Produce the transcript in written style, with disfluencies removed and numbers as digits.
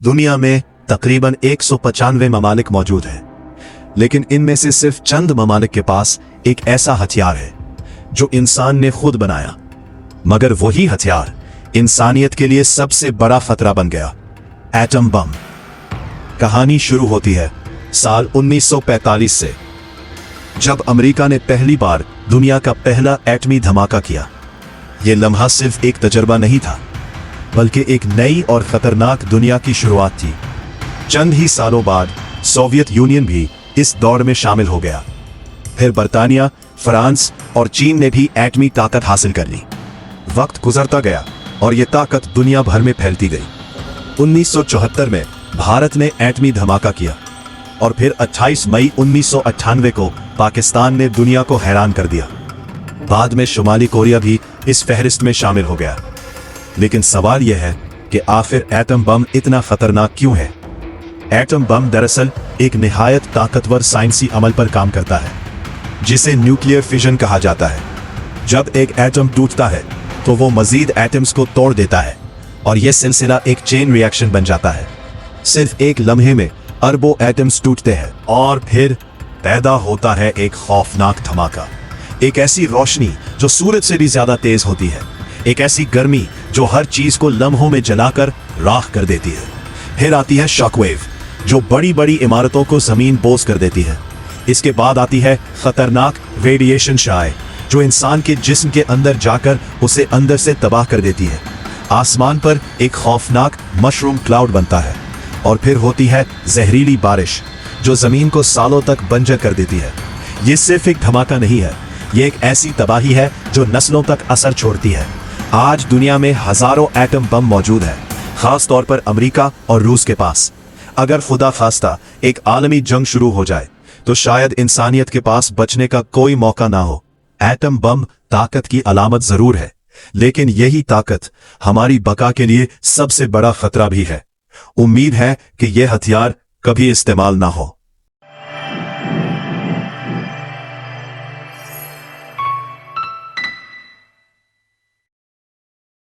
दुनिया में तकरीबन 195 ममालिक मौजूद हैं, लेकिन इनमें से सिर्फ चंद ममालिक के पास एक ऐसा हथियार है जो इंसान ने खुद बनाया, मगर वही हथियार इंसानियत के लिए सबसे बड़ा खतरा बन गया, एटम बम। कहानी शुरू होती है साल 1945 से, जब अमेरिका ने पहली बार दुनिया का पहला एटमी धमाका किया। यह लम्हा सिर्फ एक तजर्बा नहीं था, बल्कि एक नई और खतरनाक दुनिया की शुरुआत थी। चंद ही सालों बाद सोवियत यूनियन भी इस दौड़ में शामिल हो गया। फिर बर्तानिया, फ्रांस और चीन ने भी एटमी ताकत हासिल कर ली। वक्त गुजरता गया और यह ताकत दुनिया भर में फैलती गई। 1974 में भारत ने एटमी धमाका किया और फिर 28 मई 1998 को पाकिस्तान ने दुनिया को हैरान कर दिया। बाद में शुमाली कोरिया भी इस फहरिस्त में शामिल हो गया। लेकिन सवाल यह है कि आखिर एटम बम इतना खतरनाक क्यों है? एटम बम दरअसल एक निहायत ताकतवर साइंसी अमल पर काम करता है, जिसे न्यूक्लियर फिजन कहा जाता है। जब एक एटम टूटता है तो वो मजीद एटम्स को तोड़ देता है और यह सिलसिला एक चेन रिएक्शन बन जाता है। सिर्फ एक लम्हे में अरबों एटम्स टूटते हैं और फिर पैदा होता है एक खौफनाक धमाका। एक ऐसी रोशनी जो सूरज से भी ज्यादा तेज होती है, एक ऐसी गर्मी जो हर चीज को लम्हों में जलाकर राख कर देती है। फिर आती है शॉकवेव, जो बड़ी बड़ी इमारतों को जमीन बोझ कर देती है। इसके बाद आती है खतरनाक रेडिएशन शाय, जो इंसान के जिस्म के अंदर जाकर उसे अंदर से तबाह कर देती है। आसमान पर एक खौफनाक मशरूम क्लाउड बनता है और फिर होती है जहरीली बारिश, जो जमीन को सालों तक बंजर कर देती है। ये सिर्फ एक धमाका नहीं है, ये एक ऐसी तबाही है जो नस्लों तक असर छोड़ती है। आज दुनिया में हजारों एटम बम मौजूद है, खास तौर पर अमेरिका और रूस के पास। अगर खुदा खास्ता एक आलमी जंग शुरू हो जाए तो शायद इंसानियत के पास बचने का कोई मौका ना हो। एटम बम ताकत की अलामत जरूर है, लेकिन यही ताकत हमारी बका के लिए सबसे बड़ा खतरा भी है। उम्मीद है कि यह हथियार कभी इस्तेमाल ना हो।